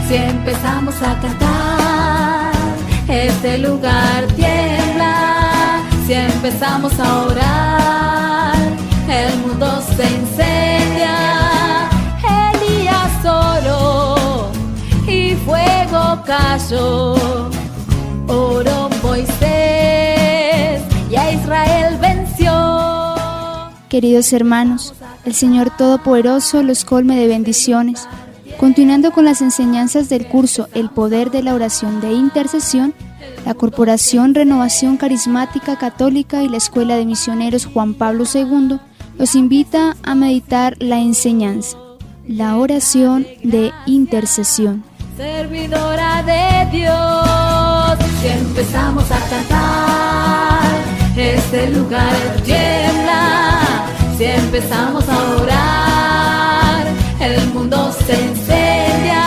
Si empezamos a cantar, este lugar tiembla. Si empezamos a orar, el mundo se incendia. Elías oró y fuego cayó. Oró Moisés y a Israel venció. Queridos hermanos, el Señor Todopoderoso los colme de bendiciones. Continuando con las enseñanzas del curso El Poder de la Oración de Intercesión, la Corporación Renovación Carismática Católica y la Escuela de Misioneros Juan Pablo II los invita a meditar la enseñanza, la oración de intercesión. Servidora de Dios, si empezamos a cantar, este lugar tiembla. Si empezamos a orar, el mundo se incendia.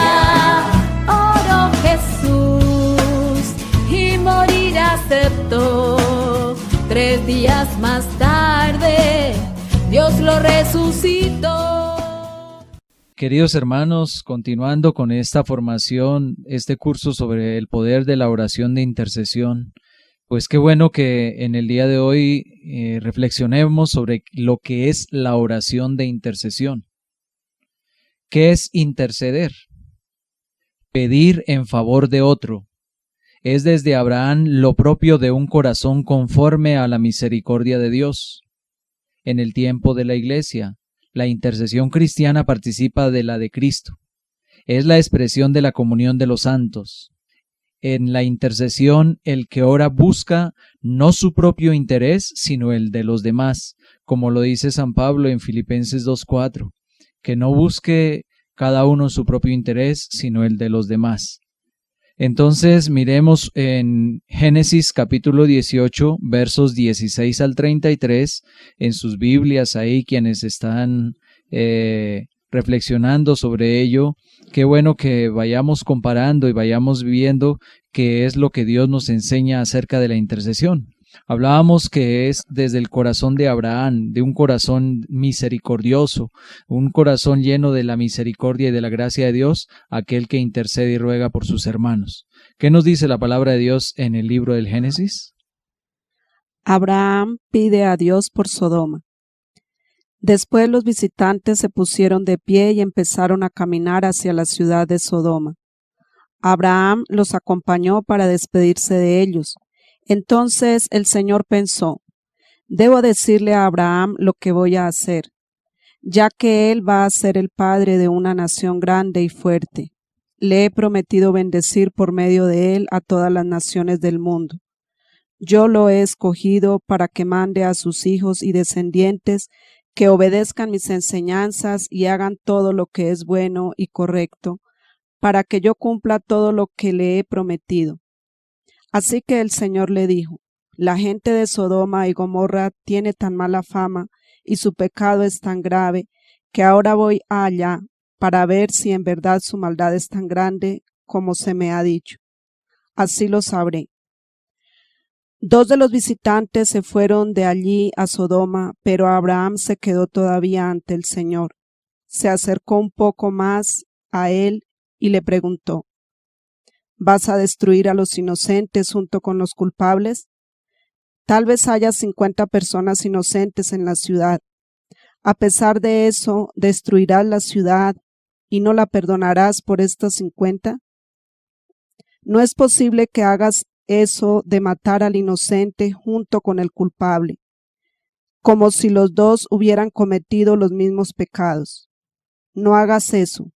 Oró Jesús y morir aceptó. 3 días más tarde, Dios lo resucitó. Queridos hermanos, continuando con esta formación, este curso sobre el poder de la oración de intercesión, pues qué bueno que en el día de hoy reflexionemos sobre lo que es la oración de intercesión. ¿Qué es interceder? Pedir en favor de otro. Es desde Abraham lo propio de un corazón conforme a la misericordia de Dios. En el tiempo de la Iglesia, la intercesión cristiana participa de la de Cristo. Es la expresión de la comunión de los santos. En la intercesión, el que ora busca no su propio interés, sino el de los demás, como lo dice San Pablo en Filipenses 2:4, que no busque cada uno su propio interés, sino el de los demás. Entonces miremos en Génesis capítulo 18, versos 16 al 33, en sus Biblias ahí quienes están reflexionando sobre ello. Qué bueno que vayamos comparando y vayamos viendo qué es lo que Dios nos enseña acerca de la intercesión. Hablábamos que es desde el corazón de Abraham, de un corazón misericordioso, un corazón lleno de la misericordia y de la gracia de Dios, aquel que intercede y ruega por sus hermanos. ¿Qué nos dice la palabra de Dios en el libro del Génesis? Abraham pide a Dios por Sodoma. Después los visitantes se pusieron de pie y empezaron a caminar hacia la ciudad de Sodoma. Abraham los acompañó para despedirse de ellos. Entonces el Señor pensó: debo decirle a Abraham lo que voy a hacer, ya que él va a ser el padre de una nación grande y fuerte. Le he prometido bendecir por medio de él a todas las naciones del mundo. Yo lo he escogido para que mande a sus hijos y descendientes que obedezcan mis enseñanzas y hagan todo lo que es bueno y correcto, para que yo cumpla todo lo que le he prometido. Así que el Señor le dijo: la gente de Sodoma y Gomorra tiene tan mala fama y su pecado es tan grave que ahora voy allá para ver si en verdad su maldad es tan grande como se me ha dicho. Así lo sabré. 2 de los visitantes se fueron de allí a Sodoma, pero Abraham se quedó todavía ante el Señor. Se acercó un poco más a él y le preguntó: ¿vas a destruir a los inocentes junto con los culpables? Tal vez haya 50 personas inocentes en la ciudad. A pesar de eso, ¿destruirás la ciudad y no la perdonarás por estas 50? No es posible que hagas eso de matar al inocente junto con el culpable, como si los dos hubieran cometido los mismos pecados. No hagas eso.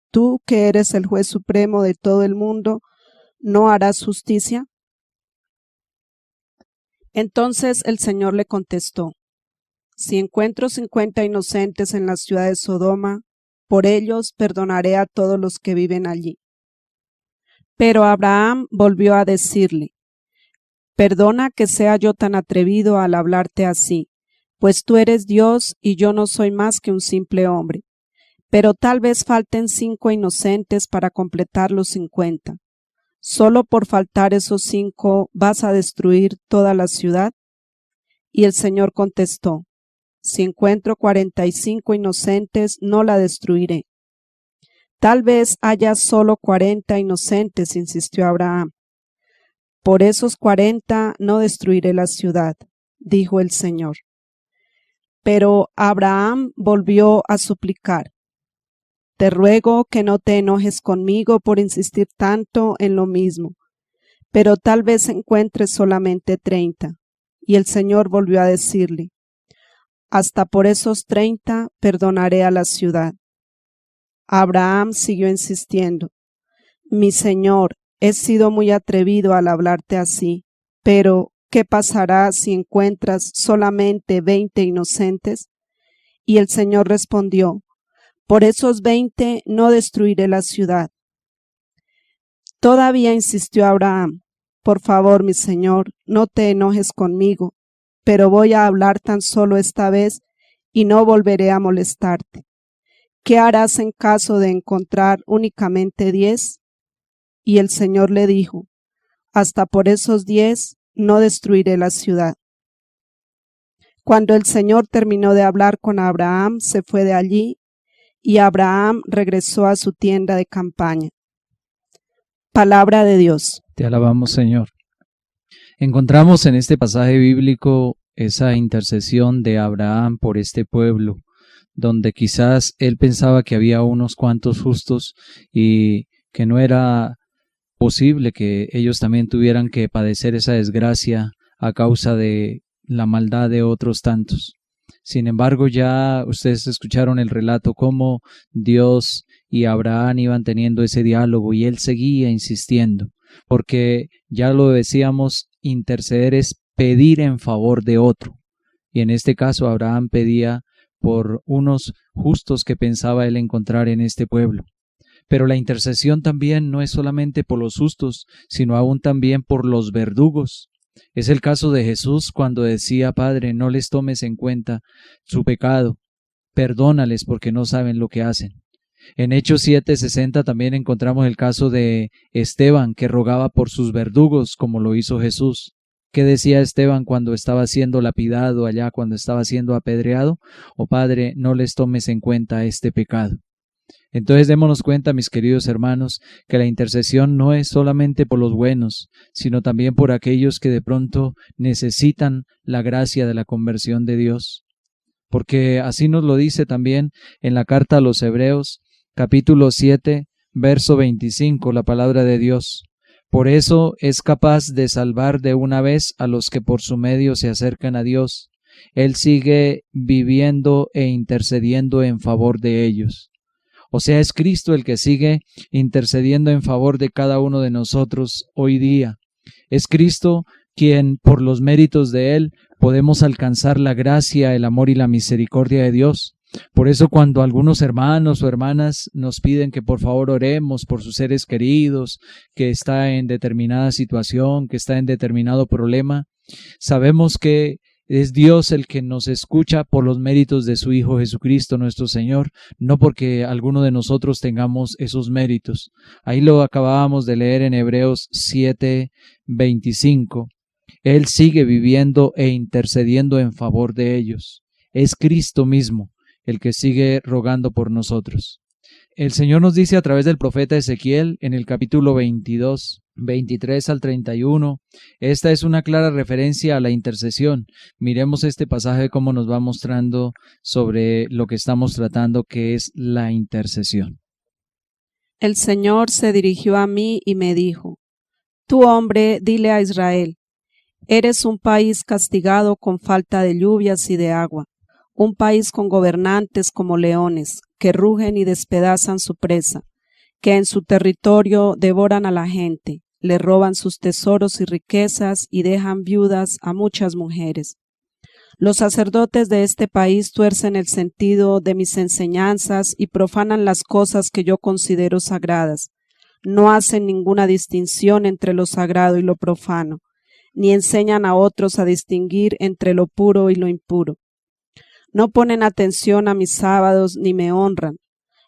Tú, que eres el juez supremo de todo el mundo, ¿no harás justicia? Entonces el Señor le contestó: si encuentro 50 inocentes en la ciudad de Sodoma, por ellos perdonaré a todos los que viven allí. Pero Abraham volvió a decirle: perdona que sea yo tan atrevido al hablarte así, pues tú eres Dios y yo no soy más que un simple hombre. Pero tal vez falten 5 inocentes para completar los 50. ¿Solo por faltar esos 5 vas a destruir toda la ciudad? Y el Señor contestó: si encuentro 45 inocentes, no la destruiré. Tal vez haya solo 40 inocentes, insistió Abraham. Por esos 40 no destruiré la ciudad, dijo el Señor. Pero Abraham volvió a suplicar: te ruego que no te enojes conmigo por insistir tanto en lo mismo, pero tal vez encuentres solamente 30. Y el Señor volvió a decirle: hasta por esos 30 perdonaré a la ciudad. Abraham siguió insistiendo: mi Señor, he sido muy atrevido al hablarte así, pero ¿qué pasará si encuentras solamente 20 inocentes? Y el Señor respondió: por esos 20 no destruiré la ciudad. Todavía insistió Abraham: por favor, mi Señor, no te enojes conmigo, pero voy a hablar tan solo esta vez y no volveré a molestarte. ¿Qué harás en caso de encontrar únicamente 10? Y el Señor le dijo: hasta por esos 10 no destruiré la ciudad. Cuando el Señor terminó de hablar con Abraham, se fue de allí, y Abraham regresó a su tienda de campaña. Palabra de Dios. Te alabamos, Señor. Encontramos en este pasaje bíblico esa intercesión de Abraham por este pueblo, donde quizás él pensaba que había unos cuantos justos y que no era posible que ellos también tuvieran que padecer esa desgracia a causa de la maldad de otros tantos. Sin embargo, ya ustedes escucharon el relato cómo Dios y Abraham iban teniendo ese diálogo y él seguía insistiendo, porque ya lo decíamos, interceder es pedir en favor de otro. Y en este caso Abraham pedía por unos justos que pensaba él encontrar en este pueblo. Pero la intercesión también no es solamente por los justos, sino aún también por los verdugos. Es el caso de Jesús cuando decía: Padre, no les tomes en cuenta su pecado, perdónales porque no saben lo que hacen. En Hechos 7:60 también encontramos el caso de Esteban, que rogaba por sus verdugos, como lo hizo Jesús. ¿Qué decía Esteban cuando estaba siendo lapidado allá, cuando estaba siendo apedreado? Oh Padre, no les tomes en cuenta este pecado. Entonces démonos cuenta, mis queridos hermanos, que la intercesión no es solamente por los buenos, sino también por aquellos que de pronto necesitan la gracia de la conversión de Dios. Porque así nos lo dice también en la carta a los Hebreos, capítulo 7, verso 25, la palabra de Dios. Por eso es capaz de salvar de una vez a los que por su medio se acercan a Dios. Él sigue viviendo e intercediendo en favor de ellos. O sea, es Cristo el que sigue intercediendo en favor de cada uno de nosotros hoy día. Es Cristo quien, por los méritos de Él, podemos alcanzar la gracia, el amor y la misericordia de Dios. Por eso cuando algunos hermanos o hermanas nos piden que por favor oremos por sus seres queridos, que está en determinada situación, que está en determinado problema, sabemos que es Dios el que nos escucha por los méritos de su Hijo Jesucristo nuestro Señor, no porque alguno de nosotros tengamos esos méritos. Ahí lo acabábamos de leer en Hebreos 7:25. Él sigue viviendo e intercediendo en favor de ellos. Es Cristo mismo el que sigue rogando por nosotros. El Señor nos dice a través del profeta Ezequiel en el capítulo 22, 23 al 31, esta es una clara referencia a la intercesión. Miremos este pasaje cómo nos va mostrando sobre lo que estamos tratando, que es la intercesión. El Señor se dirigió a mí y me dijo: tú, hombre, dile a Israel: eres un país castigado con falta de lluvias y de agua, un país con gobernantes como leones, que rugen y despedazan su presa, que en su territorio devoran a la gente, le roban sus tesoros y riquezas y dejan viudas a muchas mujeres. Los sacerdotes de este país tuercen el sentido de mis enseñanzas y profanan las cosas que yo considero sagradas. No hacen ninguna distinción entre lo sagrado y lo profano, ni enseñan a otros a distinguir entre lo puro y lo impuro. No ponen atención a mis sábados ni me honran.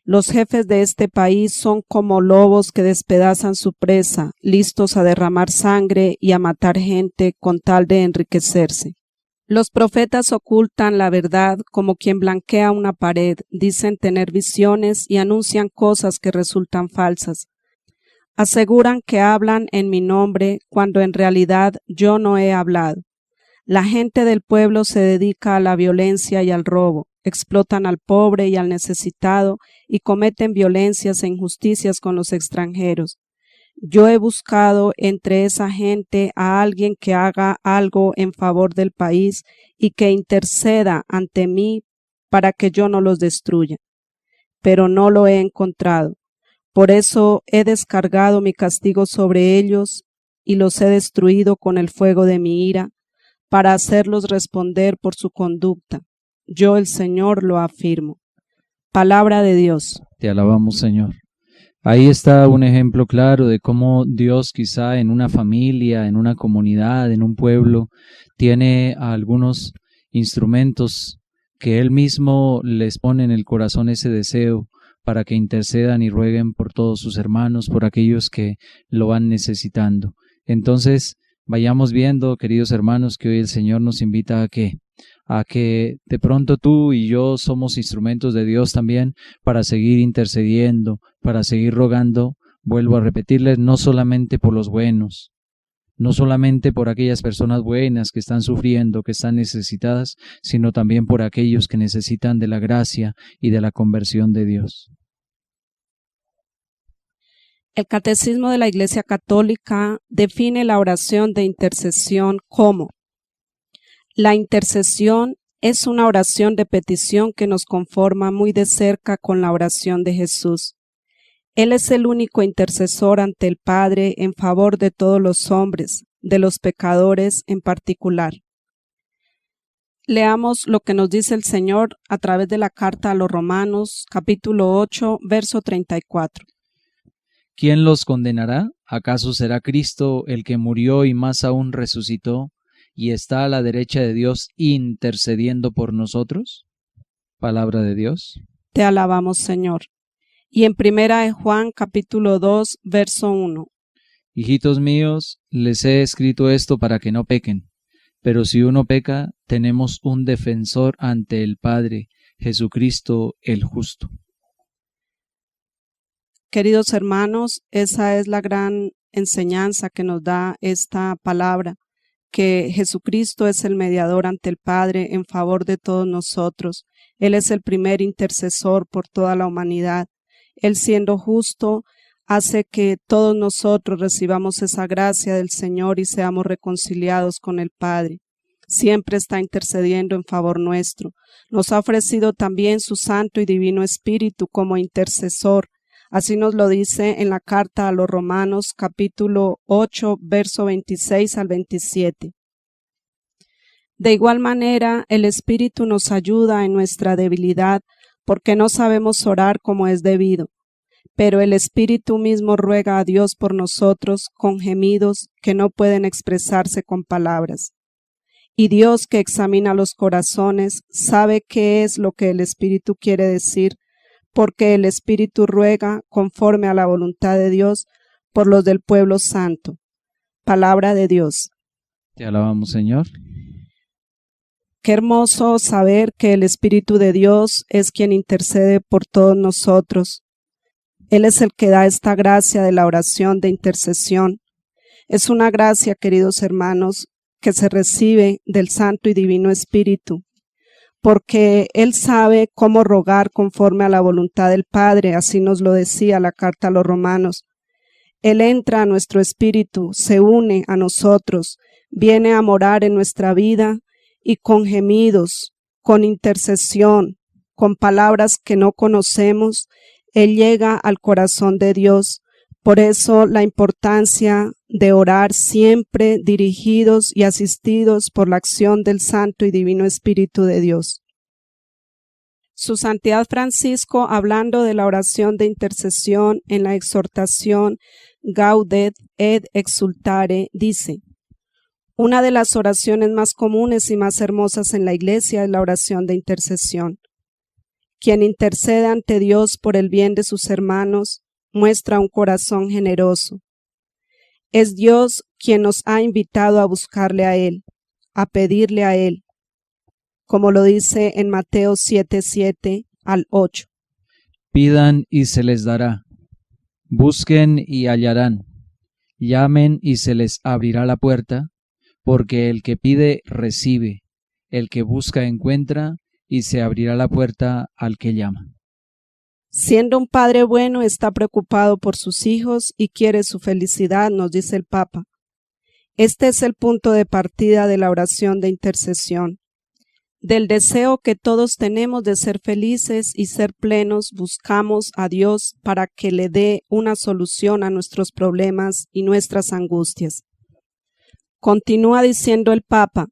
Los jefes de este país son como lobos que despedazan su presa, listos a derramar sangre y a matar gente con tal de enriquecerse. Los profetas ocultan la verdad como quien blanquea una pared, dicen tener visiones y anuncian cosas que resultan falsas. Aseguran que hablan en mi nombre cuando en realidad yo no he hablado. La gente del pueblo se dedica a la violencia y al robo, explotan al pobre y al necesitado y cometen violencias e injusticias con los extranjeros. Yo he buscado entre esa gente a alguien que haga algo en favor del país y que interceda ante mí para que yo no los destruya, pero no lo he encontrado. Por eso he descargado mi castigo sobre ellos y los he destruido con el fuego de mi ira, para hacerlos responder por su conducta. Yo, el Señor, lo afirmo. Palabra de Dios. Te alabamos, Señor. Ahí está un ejemplo claro de cómo Dios quizá en una familia, en una comunidad, en un pueblo, tiene a algunos instrumentos que Él mismo les pone en el corazón ese deseo para que intercedan y rueguen por todos sus hermanos, por aquellos que lo van necesitando. Entonces, vayamos viendo, queridos hermanos, que hoy el Señor nos invita a que de pronto tú y yo somos instrumentos de Dios también para seguir intercediendo, para seguir rogando. Vuelvo a repetirles, no solamente por los buenos, no solamente por aquellas personas buenas que están sufriendo, que están necesitadas, sino también por aquellos que necesitan de la gracia y de la conversión de Dios. El Catecismo de la Iglesia Católica define la oración de intercesión como: la intercesión es una oración de petición que nos conforma muy de cerca con la oración de Jesús. Él es el único intercesor ante el Padre en favor de todos los hombres, de los pecadores en particular. Leamos lo que nos dice el Señor a través de la carta a los Romanos, capítulo 8, verso 34. ¿Quién los condenará? ¿Acaso será Cristo el que murió y más aún resucitó y está a la derecha de Dios intercediendo por nosotros? Palabra de Dios. Te alabamos, Señor. Y en primera de Juan, capítulo 2, verso 1. Hijitos míos, les he escrito esto para que no pequen. Pero si uno peca, tenemos un defensor ante el Padre, Jesucristo el justo. Queridos hermanos, esa es la gran enseñanza que nos da esta palabra, que Jesucristo es el mediador ante el Padre en favor de todos nosotros. Él es el primer intercesor por toda la humanidad. Él, siendo justo, hace que todos nosotros recibamos esa gracia del Señor y seamos reconciliados con el Padre. Siempre está intercediendo en favor nuestro. Nos ha ofrecido también su Santo y Divino Espíritu como intercesor. Así nos lo dice en la carta a los Romanos, capítulo 8, verso 26 al 27. De igual manera, el Espíritu nos ayuda en nuestra debilidad, porque no sabemos orar como es debido. Pero el Espíritu mismo ruega a Dios por nosotros con gemidos que no pueden expresarse con palabras. Y Dios, que examina los corazones, sabe qué es lo que el Espíritu quiere decir, porque el Espíritu ruega conforme a la voluntad de Dios por los del pueblo santo. Palabra de Dios. Te alabamos, Señor. Qué hermoso saber que el Espíritu de Dios es quien intercede por todos nosotros. Él es el que da esta gracia de la oración de intercesión. Es una gracia, queridos hermanos, que se recibe del Santo y Divino Espíritu, porque Él sabe cómo rogar conforme a la voluntad del Padre, así nos lo decía la carta a los Romanos. Él entra a nuestro espíritu, se une a nosotros, viene a morar en nuestra vida y con gemidos, con intercesión, con palabras que no conocemos, Él llega al corazón de Dios. Por eso la importancia de orar siempre dirigidos y asistidos por la acción del Santo y Divino Espíritu de Dios. Su Santidad Francisco, hablando de la oración de intercesión en la exhortación Gaudet et Exsultare, dice: una de las oraciones más comunes y más hermosas en la Iglesia es la oración de intercesión. Quien intercede ante Dios por el bien de sus hermanos muestra un corazón generoso. Es Dios quien nos ha invitado a buscarle a Él, a pedirle a Él, como lo dice en Mateo 7:7 al 8. Pidan y se les dará, busquen y hallarán, llamen y se les abrirá la puerta, porque el que pide recibe, el que busca encuentra, y se abrirá la puerta al que llama. Siendo un padre bueno, está preocupado por sus hijos y quiere su felicidad, nos dice el Papa. Este es el punto de partida de la oración de intercesión. Del deseo que todos tenemos de ser felices y ser plenos, buscamos a Dios para que le dé una solución a nuestros problemas y nuestras angustias. Continúa diciendo el Papa,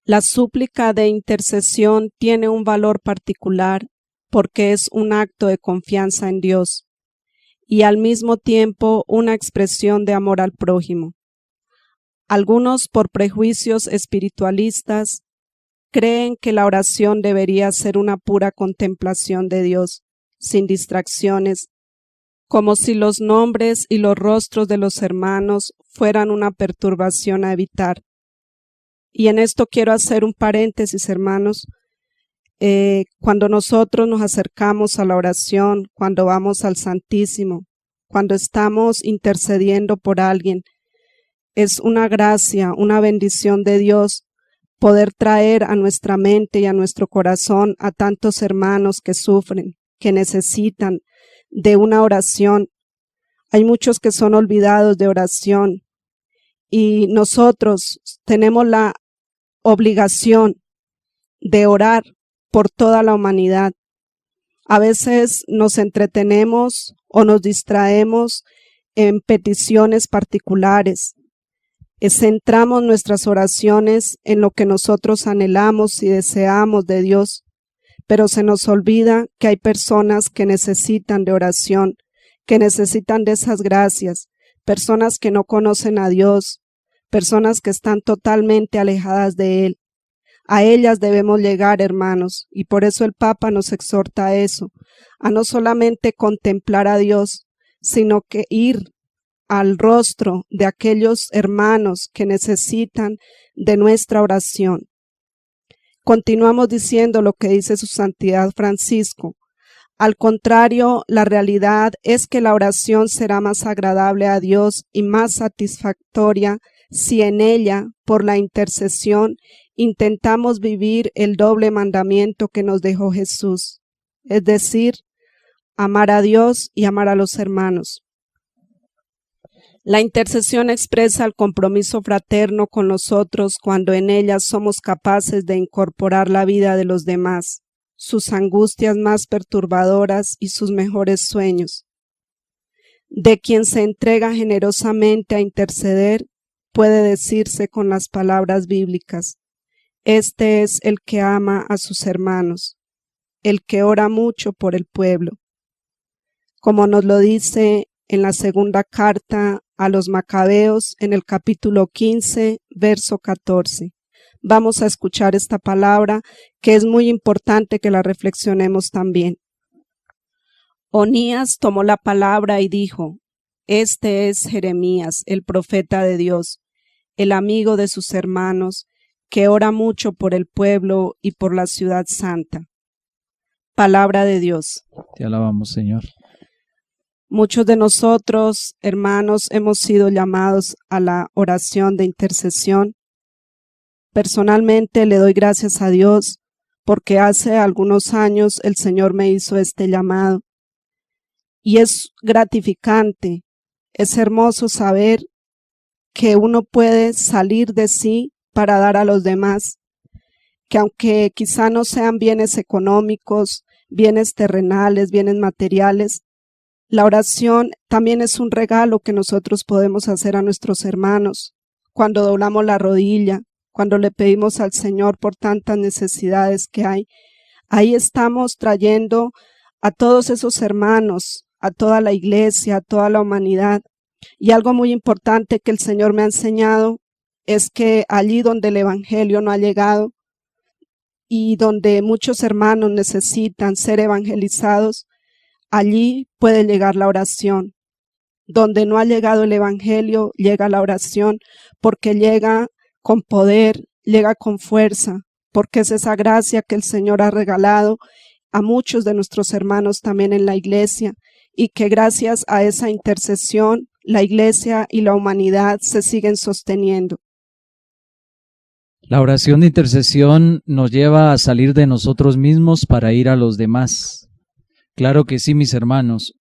la súplica de intercesión tiene un valor particular porque es un acto de confianza en Dios y al mismo tiempo una expresión de amor al prójimo. Algunos, por prejuicios espiritualistas, creen que la oración debería ser una pura contemplación de Dios, sin distracciones, como si los nombres y los rostros de los hermanos fueran una perturbación a evitar. Y en esto quiero hacer un paréntesis, hermanos. Cuando nosotros nos acercamos a la oración, cuando vamos al Santísimo, cuando estamos intercediendo por alguien, es una gracia, una bendición de Dios poder traer a nuestra mente y a nuestro corazón a tantos hermanos que sufren, que necesitan de una oración. Hay muchos que son olvidados de oración y nosotros tenemos la obligación de orar por toda la humanidad. A veces nos entretenemos o nos distraemos en peticiones particulares. Centramos nuestras oraciones en lo que nosotros anhelamos y deseamos de Dios, pero se nos olvida que hay personas que necesitan de oración, que necesitan de esas gracias, personas que no conocen a Dios, personas que están totalmente alejadas de Él. A ellas debemos llegar, hermanos, y por eso el Papa nos exhorta a eso, a no solamente contemplar a Dios, sino que ir al rostro de aquellos hermanos que necesitan de nuestra oración. Continuamos diciendo lo que dice su Santidad Francisco. Al contrario, la realidad es que la oración será más agradable a Dios y más satisfactoria si en ella, por la intercesión, intentamos vivir el doble mandamiento que nos dejó Jesús, es decir, amar a Dios y amar a los hermanos. La intercesión expresa el compromiso fraterno con los otros cuando en ella somos capaces de incorporar la vida de los demás, sus angustias más perturbadoras y sus mejores sueños. De quien se entrega generosamente a interceder, puede decirse con las palabras bíblicas, este es el que ama a sus hermanos, el que ora mucho por el pueblo. Como nos lo dice en la segunda carta a los Macabeos, en el capítulo 15, verso 14. Vamos a escuchar esta palabra que es muy importante que la reflexionemos también. Onías tomó la palabra y dijo, este es Jeremías, el profeta de Dios, el amigo de sus hermanos, que ora mucho por el pueblo y por la ciudad santa. Palabra de Dios. Te alabamos, Señor. Muchos de nosotros, hermanos, hemos sido llamados a la oración de intercesión. Personalmente le doy gracias a Dios porque hace algunos años el Señor me hizo este llamado. Y es gratificante, es hermoso saber que uno puede salir de sí para dar a los demás, que aunque quizá no sean bienes económicos, bienes terrenales, bienes materiales, la oración también es un regalo que nosotros podemos hacer a nuestros hermanos cuando doblamos la rodilla, cuando le pedimos al Señor por tantas necesidades que hay. Ahí estamos trayendo a todos esos hermanos, a toda la iglesia, a toda la humanidad. Y algo muy importante que el Señor me ha enseñado es que allí donde el evangelio no ha llegado y donde muchos hermanos necesitan ser evangelizados, allí puede llegar la oración. Donde no ha llegado el evangelio, llega la oración, porque llega con poder, llega con fuerza, porque es esa gracia que el Señor ha regalado a muchos de nuestros hermanos también en la iglesia, y que gracias a esa intercesión la iglesia y la humanidad se siguen sosteniendo. La oración de intercesión nos lleva a salir de nosotros mismos para ir a los demás. Claro que sí, mis hermanos,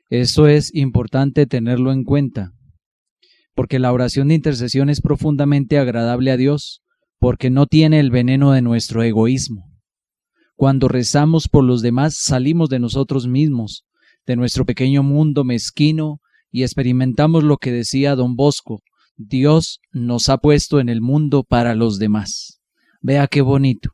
eso es importante tenerlo en cuenta, porque la oración de intercesión es profundamente agradable a Dios, porque no tiene el veneno de nuestro egoísmo. Cuando rezamos por los demás, salimos de nosotros mismos, de nuestro pequeño mundo mezquino, y experimentamos lo que decía Don Bosco: Dios nos ha puesto en el mundo para los demás. Vea qué bonito.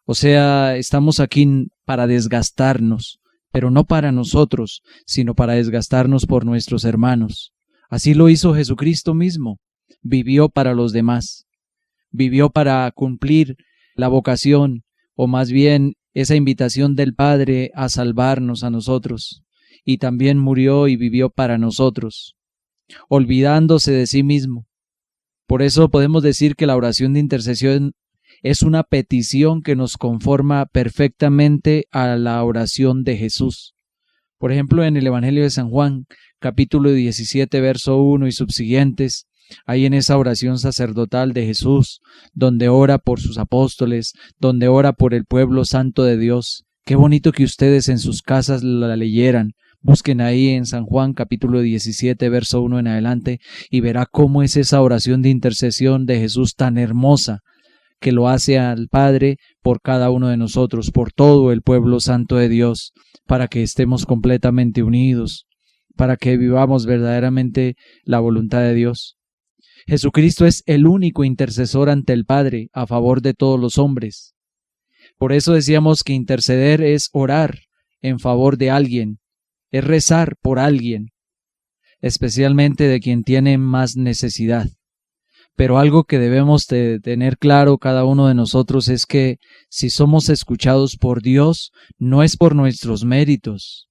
O sea, estamos aquí para desgastarnos, pero no para nosotros, sino para desgastarnos por nuestros hermanos. Así lo hizo Jesucristo mismo. Vivió para los demás. Vivió para cumplir la vocación, o más bien esa invitación del Padre a salvarnos a nosotros. Y también murió y vivió para nosotros, olvidándose de sí mismo. Por eso podemos decir que la oración de intercesión es una petición que nos conforma perfectamente a la oración de Jesús. Por ejemplo, en el Evangelio de San Juan, capítulo 17, verso 1 y subsiguientes, ahí en esa oración sacerdotal de Jesús, donde ora por sus apóstoles, donde ora por el pueblo santo de Dios. Qué bonito que ustedes en sus casas la leyeran. Busquen ahí en San Juan capítulo 17, verso 1 en adelante, y verá cómo es esa oración de intercesión de Jesús tan hermosa, que lo hace al Padre por cada uno de nosotros, por todo el pueblo santo de Dios, para que estemos completamente unidos, para que vivamos verdaderamente la voluntad de Dios. Jesucristo es el único intercesor ante el Padre a favor de todos los hombres. Por eso decíamos que interceder es orar en favor de alguien, es rezar por alguien, especialmente de quien tiene más necesidad. Pero algo que debemos de tener claro cada uno de nosotros es que si somos escuchados por Dios, no es por nuestros méritos,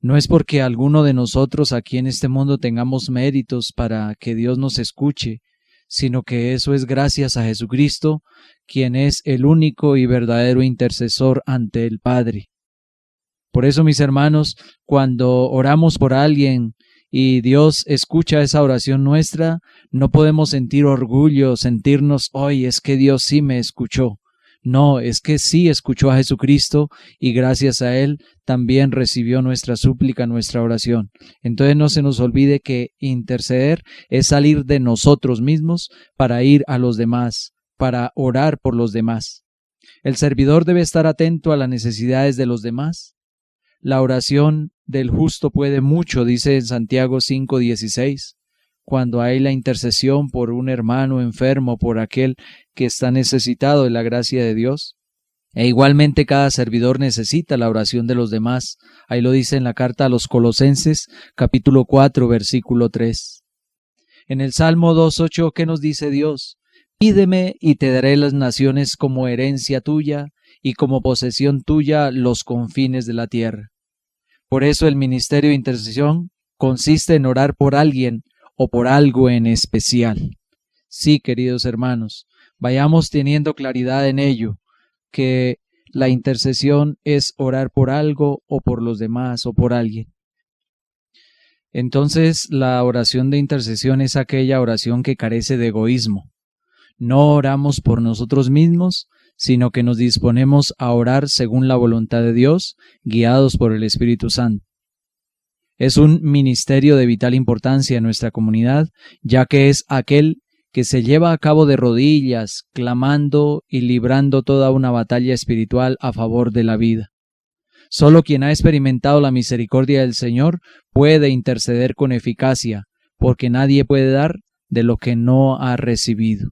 no es porque alguno de nosotros aquí en este mundo tengamos méritos para que Dios nos escuche, sino que eso es gracias a Jesucristo, quien es el único y verdadero intercesor ante el Padre. Por eso, mis hermanos, cuando oramos por alguien y Dios escucha esa oración nuestra, no podemos sentir orgullo, sentirnos, hoy es que Dios sí me escuchó. No, es que sí escuchó a Jesucristo y gracias a Él también recibió nuestra súplica, nuestra oración. Entonces no se nos olvide que interceder es salir de nosotros mismos para ir a los demás, para orar por los demás. El servidor debe estar atento a las necesidades de los demás. La oración del justo puede mucho, dice en Santiago 5:16, cuando hay la intercesión por un hermano enfermo, por aquel que está necesitado de la gracia de Dios. E igualmente cada servidor necesita la oración de los demás. Ahí lo dice en la carta a los Colosenses, capítulo 4, versículo 3. En el Salmo 2:8, ¿qué nos dice Dios? Pídeme y te daré las naciones como herencia tuya y como posesión tuya los confines de la tierra. Por eso el ministerio de intercesión consiste en orar por alguien o por algo en especial. Sí, queridos hermanos, vayamos teniendo claridad en ello, que la intercesión es orar por algo o por los demás o por alguien. Entonces, la oración de intercesión es aquella oración que carece de egoísmo. No oramos por nosotros mismos, sino que nos disponemos a orar según la voluntad de Dios, guiados por el Espíritu Santo. Es un ministerio de vital importancia en nuestra comunidad, ya que es aquel que se lleva a cabo de rodillas, clamando y librando toda una batalla espiritual a favor de la vida. Solo quien ha experimentado la misericordia del Señor puede interceder con eficacia, porque nadie puede dar de lo que no ha recibido.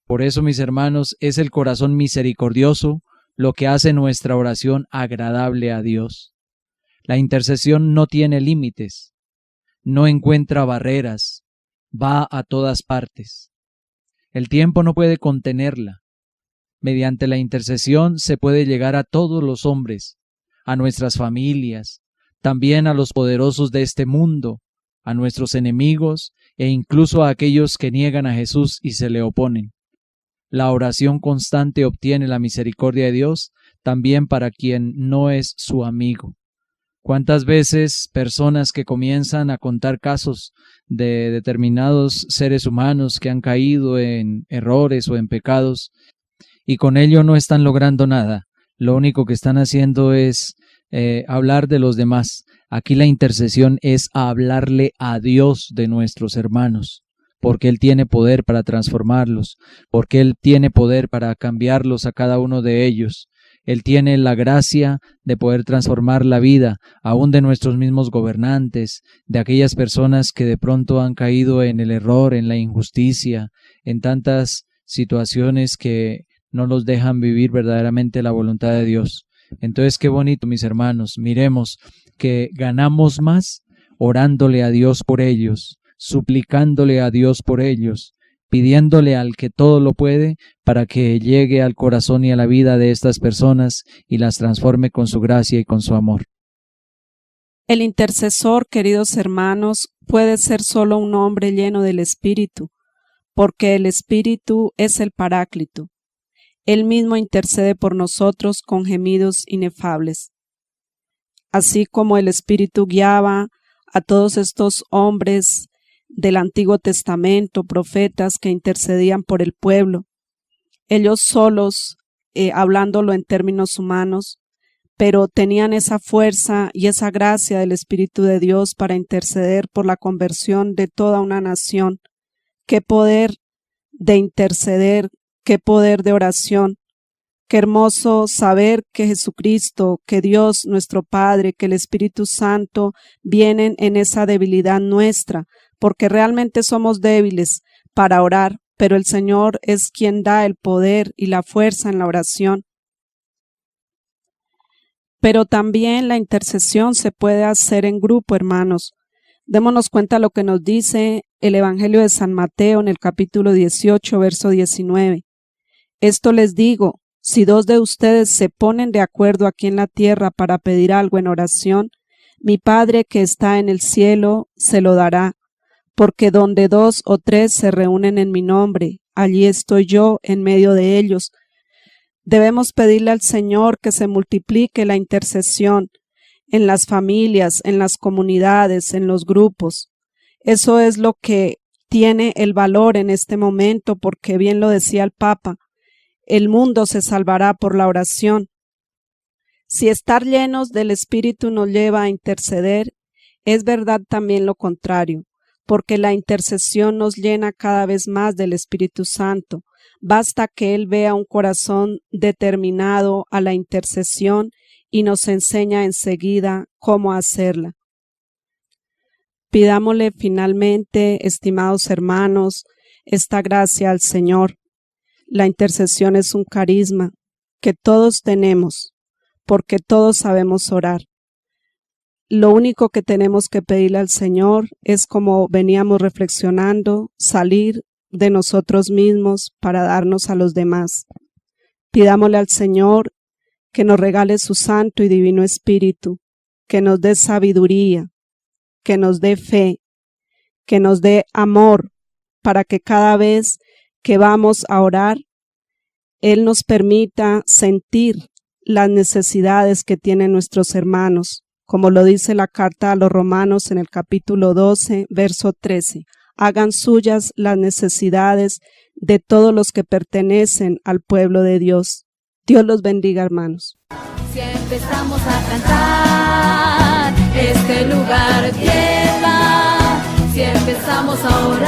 Por eso, mis hermanos, es el corazón misericordioso lo que hace nuestra oración agradable a Dios. La intercesión no tiene límites, no encuentra barreras, va a todas partes. El tiempo no puede contenerla. Mediante la intercesión se puede llegar a todos los hombres, a nuestras familias, también a los poderosos de este mundo, a nuestros enemigos e incluso a aquellos que niegan a Jesús y se le oponen. La oración constante obtiene la misericordia de Dios también para quien no es su amigo. ¿Cuántas veces personas que comienzan a contar casos de determinados seres humanos que han caído en errores o en pecados y con ello no están logrando nada? Lo único que están haciendo es hablar de los demás. Aquí la intercesión es hablarle a Dios de nuestros hermanos, porque Él tiene poder para transformarlos, porque Él tiene poder para cambiarlos a cada uno de ellos. Él tiene la gracia de poder transformar la vida, aún de nuestros mismos gobernantes, de aquellas personas que de pronto han caído en el error, en la injusticia, en tantas situaciones que no los dejan vivir verdaderamente la voluntad de Dios. Entonces, qué bonito, mis hermanos, miremos que ganamos más orándole a Dios por ellos, suplicándole a Dios por ellos, pidiéndole al que todo lo puede para que llegue al corazón y a la vida de estas personas y las transforme con su gracia y con su amor. El intercesor, queridos hermanos, puede ser solo un hombre lleno del Espíritu, porque el Espíritu es el Paráclito. Él mismo intercede por nosotros con gemidos inefables. Así como el Espíritu guiaba a todos estos hombres del Antiguo Testamento, profetas que intercedían por el pueblo, ellos solos, hablándolo en términos humanos, pero tenían esa fuerza y esa gracia del Espíritu de Dios para interceder por la conversión de toda una nación. Qué poder de interceder, qué poder de oración. Qué hermoso saber que Jesucristo, que Dios nuestro Padre, que el Espíritu Santo vienen en esa debilidad nuestra, porque realmente somos débiles para orar, pero el Señor es quien da el poder y la fuerza en la oración. Pero también la intercesión se puede hacer en grupo, hermanos. Démonos cuenta lo que nos dice el Evangelio de San Mateo en el capítulo 18, verso 19. Esto les digo, si 2 de ustedes se ponen de acuerdo aquí en la tierra para pedir algo en oración, mi Padre que está en el cielo se lo dará, porque donde 2 o 3 se reúnen en mi nombre, allí estoy yo en medio de ellos. Debemos pedirle al Señor que se multiplique la intercesión en las familias, en las comunidades, en los grupos. Eso es lo que tiene el valor en este momento, porque bien lo decía el Papa, el mundo se salvará por la oración. Si estar llenos del Espíritu nos lleva a interceder, es verdad también lo contrario, porque la intercesión nos llena cada vez más del Espíritu Santo. Basta que Él vea un corazón determinado a la intercesión y nos enseña enseguida cómo hacerla. Pidámosle finalmente, estimados hermanos, esta gracia al Señor. La intercesión es un carisma que todos tenemos, porque todos sabemos orar. Lo único que tenemos que pedirle al Señor es, como veníamos reflexionando, salir de nosotros mismos para darnos a los demás. Pidámosle al Señor que nos regale su Santo y Divino Espíritu, que nos dé sabiduría, que nos dé fe, que nos dé amor, para que cada vez que vamos a orar, Él nos permita sentir las necesidades que tienen nuestros hermanos, como lo dice la carta a los Romanos en el capítulo 12, verso 13. Hagan suyas las necesidades de todos los que pertenecen al pueblo de Dios. Dios los bendiga, hermanos. Si empezamos a cantar, este lugar tiembla. Si empezamos a orar,